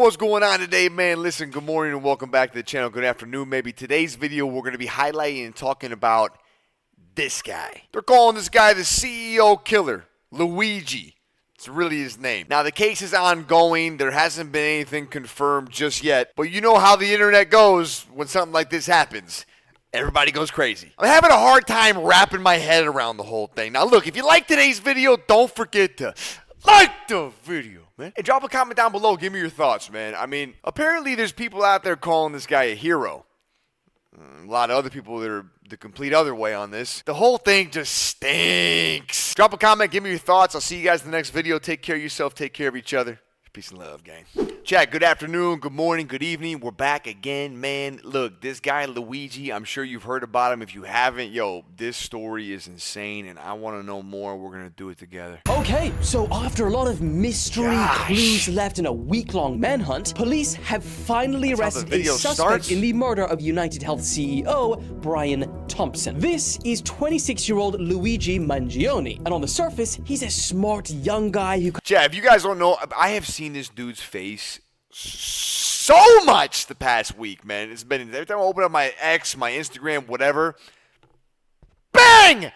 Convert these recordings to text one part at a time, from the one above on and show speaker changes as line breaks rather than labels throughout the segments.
what's going on today, man? Listen, good morning and welcome back to the channel. Good afternoon, maybe. Today's video, we're going to be highlighting and talking about this guy. They're calling this guy the CEO killer, Luigi. It's really his name. Now, the case is ongoing. There hasn't been anything confirmed just yet. But you know how the internet goes when something like this happens. Everybody goes crazy. I'm having a hard time wrapping my head around the whole thing. Now, look, if you like today's video, don't forget to like the video, man. And drop a comment down below. Give me your thoughts, man. I mean, apparently there's people out there calling this guy a hero. A lot of other people that are the complete other way on this. The whole thing just stinks. Drop a comment. Give me your thoughts. I'll see you guys in the next video. Take care of yourself. Take care of each other. Peace and love, gang. Chat, good afternoon, good morning, good evening. We're back again, man. Look, this guy, Luigi, I'm sure you've heard about him. If you haven't, yo, this story is insane, and I want to know more. We're going to do it together.
Okay, so after a lot of mystery clues left in a week-long manhunt, police have finally arrested a suspect in the murder of United Health CEO Brian Thompson. This is 26-year-old Luigi Mangione, and on the surface, he's a smart young guy who...
Chat, if you guys don't know, I have seen this dude's face so much the past week, man. It's been every time I open up my X, my Instagram, whatever. Bang!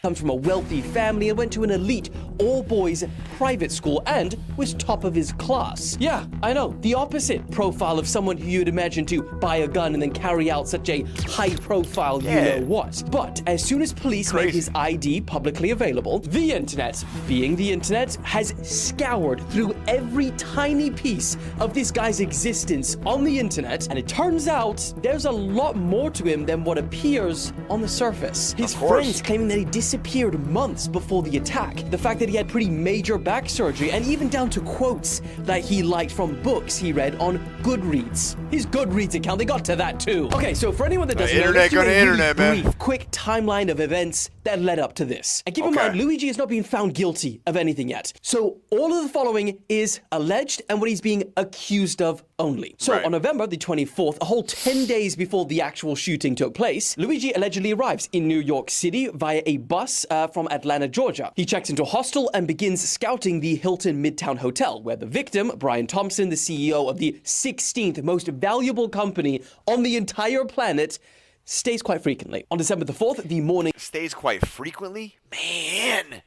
Comes from a wealthy family and went to an elite all-boys private school and was top of his class. Yeah, I know, the opposite profile of someone who you'd imagine to buy a gun and then carry out such a high-profile you-know-what. But as soon as police made his ID publicly available, the internet, being the internet, has scoured through every tiny piece of this guy's existence on the internet, and it turns out there's a lot more to him than what appears on the surface. His friends claiming that he disappeared months before the attack. The fact that he had pretty major back surgery, and even down to quotes that he liked from books he read on Goodreads. His Goodreads account, they got to that too. Okay, so for anyone that doesn't know, let's do a really brief, quick timeline of events that led up to this. And keep in mind, Luigi has not been found guilty of anything yet. So all of the following is alleged and what he's being accused of only. So on November the 24th, a whole 10 days before the actual shooting took place, Luigi allegedly arrives in New York City via a bus from Atlanta, Georgia. He checks into a hostel and begins scouting the Hilton Midtown Hotel, where the victim, Brian Thompson, the CEO of the 16th most valuable company on the entire planet, stays quite frequently. On December the 4th, the morning...
Stays quite frequently? Man!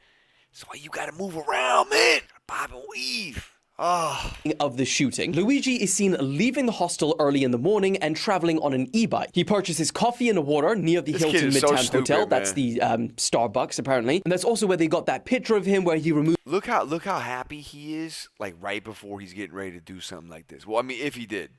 That's why you gotta move around, man! Bob and weave.
Of the shooting, Luigi is seen leaving the hostel early in the morning and traveling on an e-bike. He purchases coffee and water near the Hilton Midtown Hotel. That's the Starbucks, apparently. And that's also where they got that picture of him where he removed...
Look how happy he is, like, right before he's getting ready to do something like this. Well, I mean, if he did.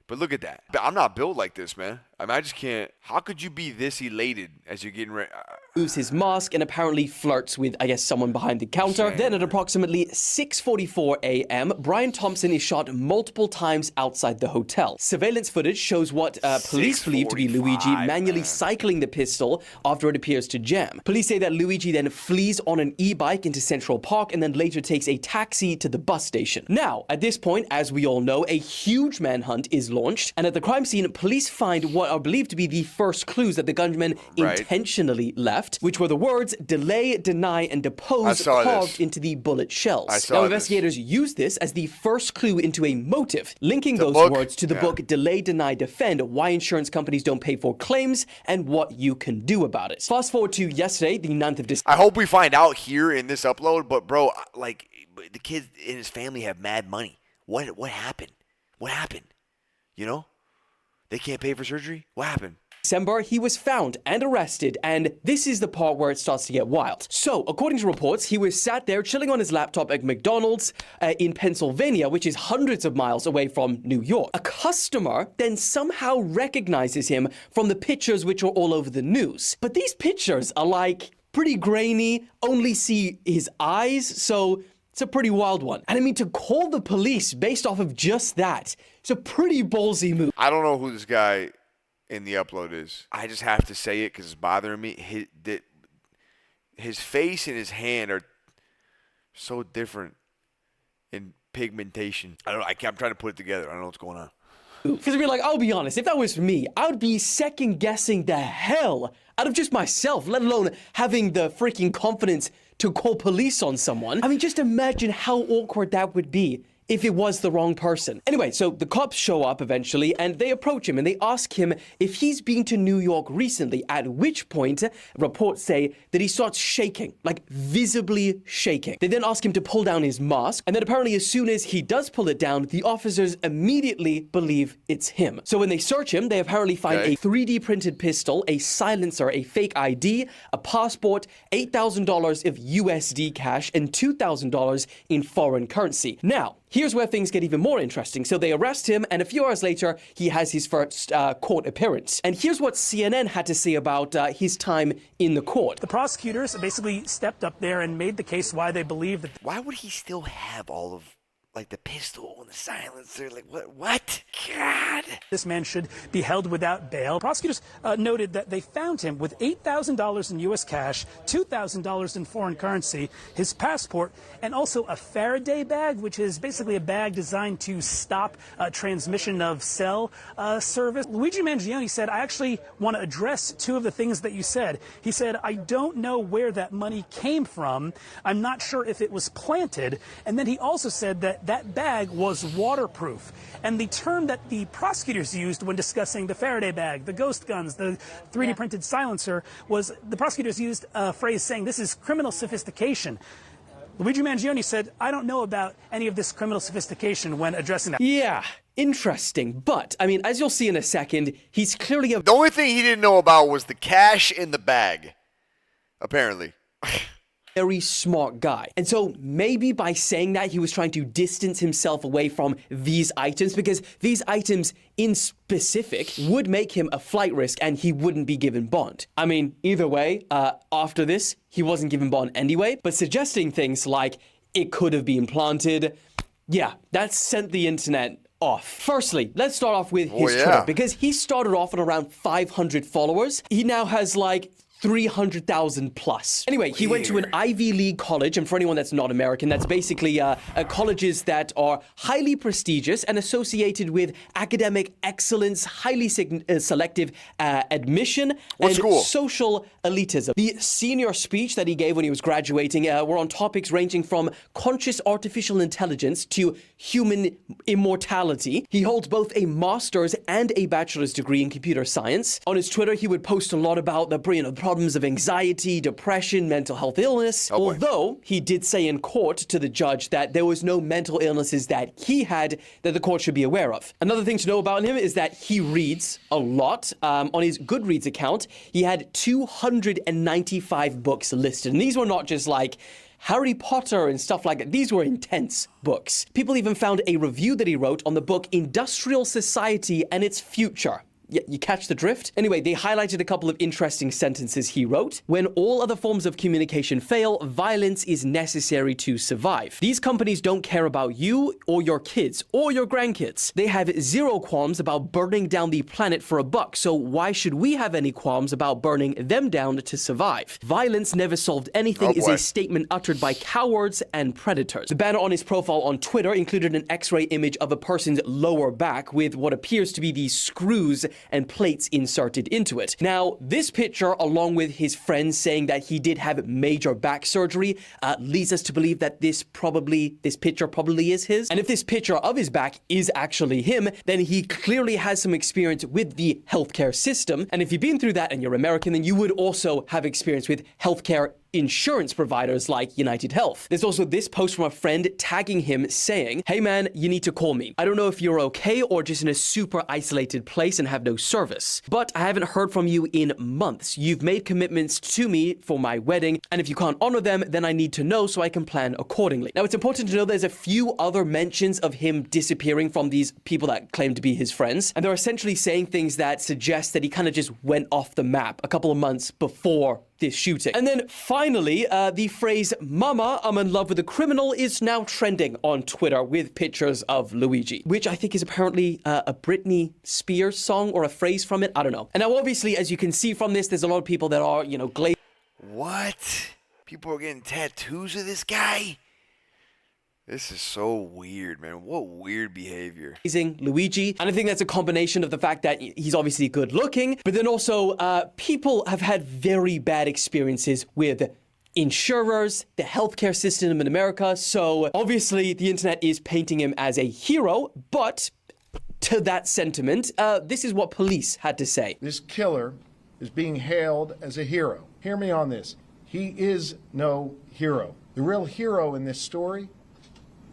But look at that. I'm not built like this, man. I mean, I just can't. How could you be this elated as you're getting ready?
Moves his mask and apparently flirts with, I guess, someone behind the counter. Then at approximately 6:44 a.m., Brian Thompson is shot multiple times outside the hotel. Surveillance footage shows what police believe to be Luigi manually cycling the pistol after it appears to jam. Police say that Luigi then flees on an e-bike into Central Park and then later takes a taxi to the bus station. Now, at this point, as we all know, a huge manhunt is launched, and at the crime scene, police find what are believed to be the first clues that the gunman intentionally left, which were the words delay, deny, and depose carved into the bullet shells. Now, investigators used this as the first clue into a motive, linking those words to the book Delay, Deny, Defend, Why Insurance Companies Don't Pay for Claims and What You Can Do About It. Fast forward to yesterday, the 9th of December.
I hope we find out here in this upload, but bro, like, the kid and his family have mad money. What happened? What happened? You know? They can't pay for surgery? What happened?
December, he was found and arrested, and this is the part where it starts to get wild. So, according to reports, he was sat there chilling on his laptop at McDonald's in Pennsylvania, which is hundreds of miles away from New York. A customer then somehow recognizes him from the pictures which are all over the news. But these pictures are like pretty grainy, only see his eyes, so it's a pretty wild one. And I mean, to call the police based off of just that, it's a pretty ballsy move.
I don't know who this guy in the upload is. I just have to say it because it's bothering me. His face and his hand are so different in pigmentation. I'm trying to put it together. I don't know what's going on.
Because we're like, I'll be honest, if that was me, I would be second guessing the hell out of just myself, let alone having the freaking confidence to call police on someone. I mean, just imagine how awkward that would be if it was the wrong person. Anyway, so the cops show up eventually and they approach him and they ask him if he's been to New York recently, at which point reports say that he starts shaking, like visibly shaking. They then ask him to pull down his mask, and then apparently as soon as he does pull it down, the officers immediately believe it's him. So when they search him, they apparently find a 3D printed pistol, a silencer, a fake ID, a passport, $8,000 of USD cash, and $2,000 in foreign currency. Now, here's where things get even more interesting. So they arrest him, and a few hours later, he has his first court appearance. And here's what CNN had to say about his time in the court.
The prosecutors basically stepped up there and made the case why they believe that.
Why would he still have all of, like, the pistol and the silencer? Like, what? God.
This man should be held without bail. Prosecutors noted that they found him with $8,000 in U.S. cash, $2,000 in foreign currency, his passport, and also a Faraday bag, which is basically a bag designed to stop transmission of cell service. Luigi Mangione said, I actually want to address two of the things that you said. He said, I don't know where that money came from. I'm not sure if it was planted. And then he also said that that bag was waterproof. And the term that the prosecutors used when discussing the Faraday bag, the ghost guns, the 3D printed silencer, was the prosecutors used a phrase saying this is criminal sophistication. Luigi Mangione said, I don't know about any of this criminal sophistication when addressing that.
Yeah, interesting. But, I mean, as you'll see in a second, he's clearly
The only thing he didn't know about was the cash in the bag, apparently.
very smart guy. And so maybe by saying that, he was trying to distance himself away from these items, because these items in specific would make him a flight risk and he wouldn't be given bond. I mean, either way, after this, he wasn't given bond anyway, but suggesting things like it could have been planted, yeah, that sent the internet off. Firstly, let's start off with his Twitter, because he started off at around 500 followers. He now has like 300,000 plus. Anyway, he went to an Ivy League college, and for anyone that's not American, that's basically colleges that are highly prestigious and associated with academic excellence, highly selective admission, and social elitism. The senior speech that he gave when he was graduating were on topics ranging from conscious artificial intelligence to human immortality. He holds both a master's and a bachelor's degree in computer science. On his Twitter, he would post a lot about the problems of anxiety, depression, mental health illness, although he did say in court to the judge that there was no mental illnesses that he had that the court should be aware of. Another thing to know about him is that he reads a lot. On his Goodreads account, he had 295 books listed, and these were not just like Harry Potter and stuff like that. These were intense books. People even found a review that he wrote on the book Industrial Society and Its Future. You catch the drift? Anyway, they highlighted a couple of interesting sentences he wrote. When all other forms of communication fail, violence is necessary to survive. These companies don't care about you or your kids or your grandkids. They have zero qualms about burning down the planet for a buck, so why should we have any qualms about burning them down to survive? Violence never solved anything is a statement uttered by cowards and predators. The banner on his profile on Twitter included an X-ray image of a person's lower back with what appears to be these screws and plates inserted into it. Now, this picture, along with his friends saying that he did have major back surgery, leads us to believe that this picture probably is his. And if this picture of his back is actually him, then he clearly has some experience with the healthcare system. And if you've been through that and you're American, then you would also have experience with healthcare insurance providers like United Health. There's also this post from a friend tagging him saying, hey man, you need to call me. I don't know if you're okay or just in a super isolated place and have no service, but I haven't heard from you in months. You've made commitments to me for my wedding, and if you can't honor them, then I need to know so I can plan accordingly. Now, it's important to know there's a few other mentions of him disappearing from these people that claim to be his friends, and they're essentially saying things that suggest that he kind of just went off the map a couple of months before this shooting. And then finally, the phrase, "Mama, I'm in love with a criminal," is now trending on Twitter with pictures of Luigi, which I think is apparently a Britney Spears song or a phrase from it. I don't know. And now, obviously, as you can see from this, there's a lot of people that are, glazed.
What? People are getting tattoos of this guy? This is so weird, man. What weird behavior.
Luigi. And I think that's a combination of the fact that he's obviously good looking, but then also people have had very bad experiences with insurers, the healthcare system in America. So obviously the internet is painting him as a hero, but to that sentiment, this is what police had to say.
This killer is being hailed as a hero. Hear me on this. He is no hero. The real hero in this story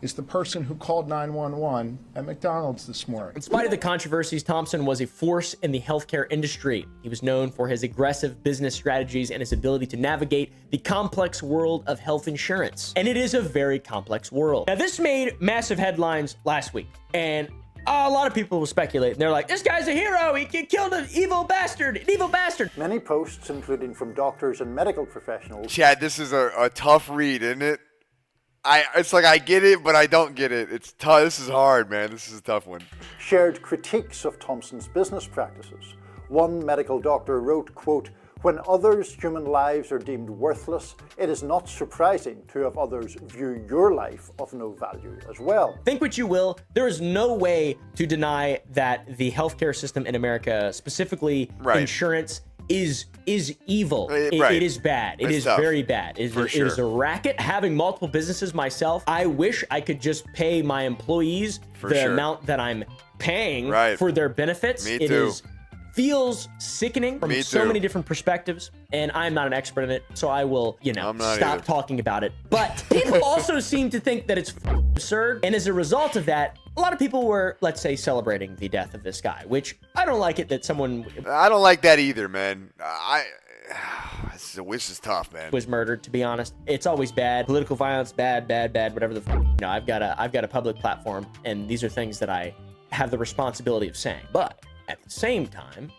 is the person who called 911 at McDonald's this morning.
In spite of the controversies, Thompson was a force in the healthcare industry. He was known for his aggressive business strategies and his ability to navigate the complex world of health insurance. And it is a very complex world. Now, this made massive headlines last week, and a lot of people will speculate, and they're like, this guy's a hero, he killed an evil bastard.
Many posts, including from doctors and medical professionals.
Chad, this is a tough read, isn't it? It's like I get it, but I don't get it. It's tough. This is hard, man. This is a tough one.
Shared critiques of Thompson's business practices. One medical doctor wrote, quote, "When others' human lives are deemed worthless, it is not surprising to have others view your life of no value as well."
Think what you will, there is no way to deny that the healthcare system in America, specifically insurance, is evil. It is bad. It is very bad. It is a racket. Having multiple businesses myself, I wish I could just pay my employees the amount that I'm paying for their benefits.
Me too.
Feels sickening from so many different perspectives, and I'm not an expert in it, so I will, stop talking about it. But people also seem to think that it's absurd, and as a result of that, a lot of people were, let's say, celebrating the death of this guy, which I don't like it that someone...
I don't like that either, man. This is tough, man.
Was murdered, to be honest. It's always bad. Political violence, bad, whatever the I've got a public platform, and these are things that I have the responsibility of saying. But at the same time,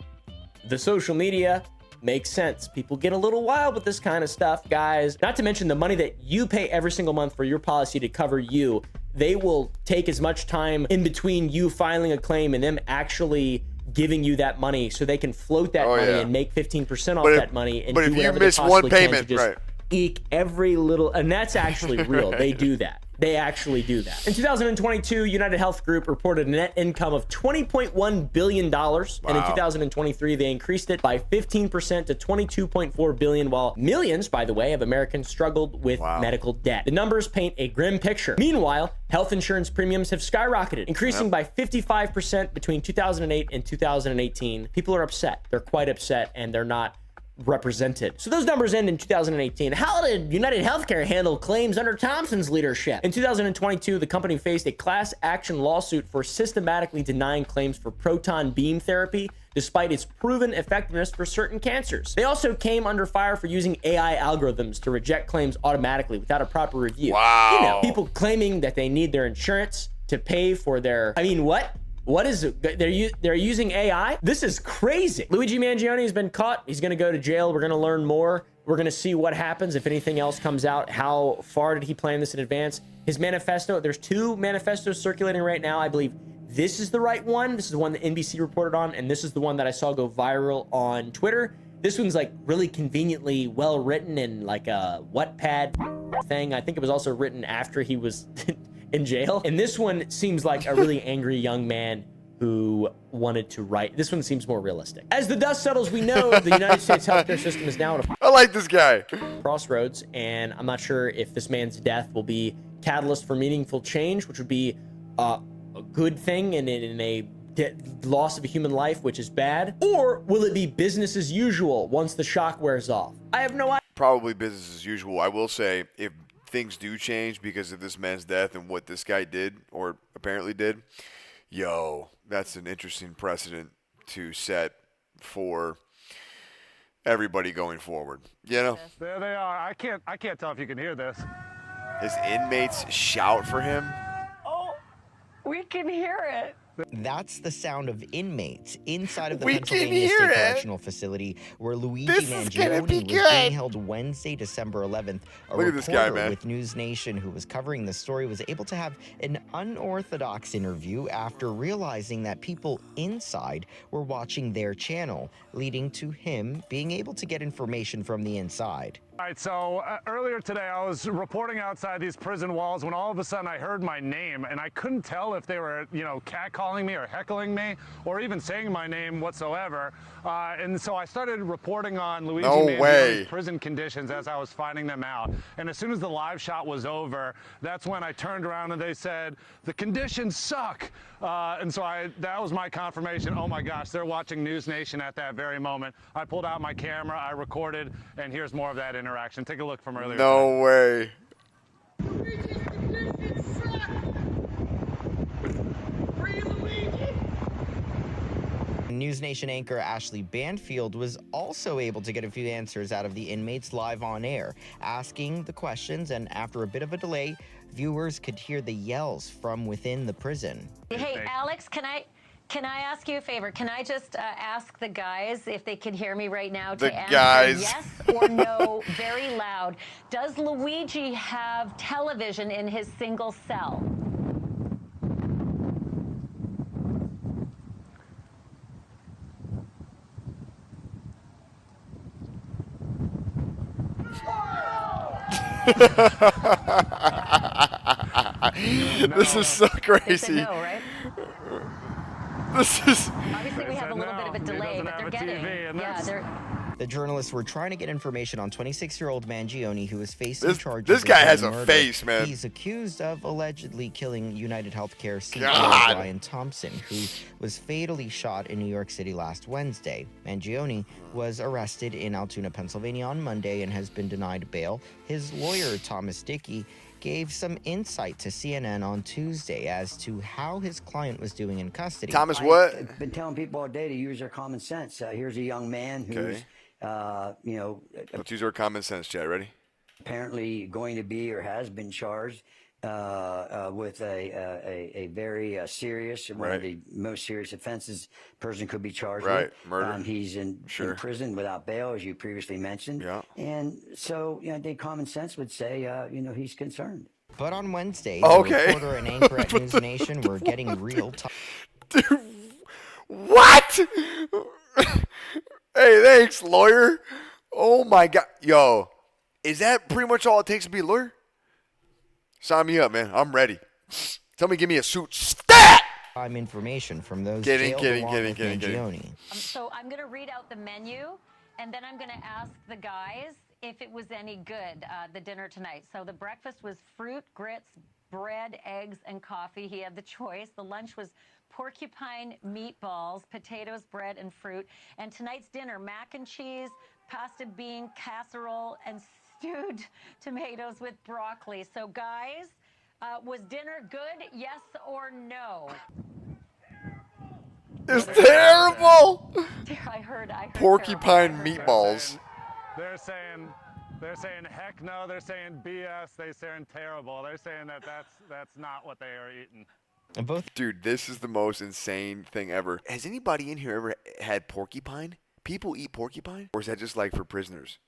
the social media makes sense. People get a little wild with this kind of stuff, guys. Not to mention the money that you pay every single month for your policy to cover you. They will take as much time in between you filing a claim and them actually giving you that money so they can float that money and make 15% off that money and do whatever they possibly can to just eke every little, and that's actually real. They do that. They actually do that. In 2022, United Health Group reported a net income of $20.1 billion. And in 2023, they increased it by 15% to $22.4 billion, while millions, by the way, of Americans struggled with medical debt. The numbers paint a grim picture. Meanwhile, health insurance premiums have skyrocketed, increasing by 55% between 2008 and 2018. People are upset. They're quite upset, and they're not represented. So those numbers end in 2018. How did United Healthcare handle claims under Thompson's leadership? In 2022, the company faced a class action lawsuit for systematically denying claims for proton beam therapy despite its proven effectiveness for certain cancers. They also came under fire for using AI algorithms to reject claims automatically without a proper review. People claiming that they need their insurance to pay for their... What is it? They're using AI? This is crazy. Luigi Mangione has been caught. He's going to go to jail. We're going to learn more. We're going to see what happens if anything else comes out. How far did he plan this in advance? His manifesto, there's 2 manifestos circulating right now. I believe this is the right one. This is the one that NBC reported on, and this is the one that I saw go viral on Twitter. This one's like really conveniently well written and like a Wattpad thing. I think it was also written after he was in jail. And this one seems like a really angry young man who wanted to write. This one seems more realistic. As the dust settles, we know the United States healthcare system is now at a
I like this guy.
crossroads, and I'm not sure if this man's death will be catalyst for meaningful change, which would be a good thing and in a loss of a human life, which is bad, or will it be business as usual once the shock wears off? I have no idea.
Probably business as usual. I will say, if things do change because of this man's death and what this guy did or apparently did, that's an interesting precedent to set for everybody going forward.
There they are. I can't tell if you can hear this.
His inmates shout for him.
Oh, we can hear it.
That's the sound of inmates inside of the
We
Pennsylvania
can
State
hear it.
Correctional Facility where Luigi
This is gonna
Mangione
be
was
good.
being held Wednesday, December 11th. A
Look at this guy,
reporter
man.
with News Nation who was covering the story was able to have an unorthodox interview after realizing that people inside were watching their channel, leading to him being able to get information from the inside.
All right, so earlier today I was reporting outside these prison walls when all of a sudden I heard my name, and I couldn't tell if they were, catcalling me or heckling me or even saying my name whatsoever. And so I started reporting on Luigi Mangione's prison conditions as I was finding them out. And as soon as the live shot was over, that's when I turned around and they said, the conditions suck. And so that was my confirmation. Oh my gosh, they're watching News Nation at that very moment. I pulled out my camera, I recorded, and here's more of that interaction. Take a look from earlier.
No way.
News Nation anchor Ashley Banfield was also able to get a few answers out of the inmates live on air, asking the questions, and after a bit of a delay, viewers could hear the yells from within the prison.
Hey, Alex, can I ask you a favor? Can I just ask the guys if they can hear me right now to answer yes or no very loud? Does Luigi have television in his single cell?
This is so crazy.
No, right?
This is...
Obviously, we have a little bit of a delay, but they're getting...
The journalists were trying to get information on 26-year-old Mangione, who is facing charges.
This guy has a
murder.
face, man.
He's accused of allegedly killing United Healthcare CEO Brian Thompson, who was fatally shot in New York City last Wednesday. Mangione was arrested in Altoona, Pennsylvania on Monday and has been denied bail. His lawyer, Thomas Dickey, gave some insight to CNN on Tuesday as to how his client was doing in custody.
Thomas, what?
I've been telling people all day to use their common sense. Here's a young man who's,
Let's use our common sense, Chad. Ready?
Apparently going to be or has been charged with a very serious, one of the most serious offenses a person could be charged with.
Murder.
He's in prison without bail, as you previously mentioned.
Yeah.
And so, I think common sense would say, he's concerned.
But on Wednesday, the reporter and anchor at News Nation were getting real time.
Dude, what? Hey, thanks, lawyer. Oh my God. Yo, is that pretty much all it takes to be a lawyer? Sign me up, man. I'm ready. Tell me, give me a suit. Stat!
I'm information from those
Kidding.
So I'm going to read out the menu, and then I'm going to ask the guys if it was any good, the dinner tonight. So the breakfast was fruit, grits, bread, eggs, and coffee. He had the choice. The lunch was porcupine meatballs, potatoes, bread, and fruit. And tonight's dinner, mac and cheese, pasta bean casserole, and stewed tomatoes with broccoli. So guys, was dinner good, yes or no?
It's terrible.
I heard
porcupine meatballs.
They're saying heck no. They're saying BS. They're saying terrible. They're saying that's not what they are eating.
Dude, this is the most insane thing ever. Has anybody in here ever had porcupine? People eat porcupine? Or is that just like for prisoners?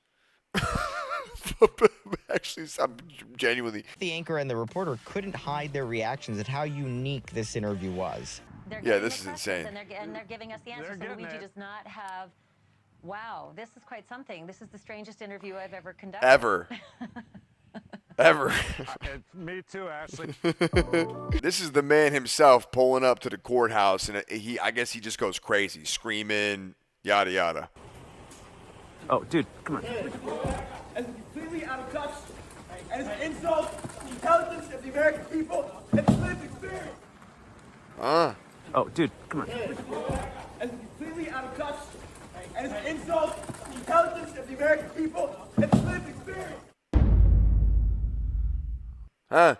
Actually, I'm genuinely.
The anchor and the reporter couldn't hide their reactions at how unique this interview was.
Yeah, this is insane.
And they're giving us the answers. So Luigi does not have... Wow, this is quite something. This is the strangest interview I've ever conducted.
Ever. Ever.
Me too, Ashley.
This is the man himself pulling up to the courthouse, and I guess he just goes crazy, screaming, yada yada.
Oh, dude, come on.
As completely out of touch, and it's an insult to the intelligence of the American people and the lived experience.
Oh, dude, come on.
As completely out of touch, and it's an insult to the intelligence of the American people and the lived experience.
Huh?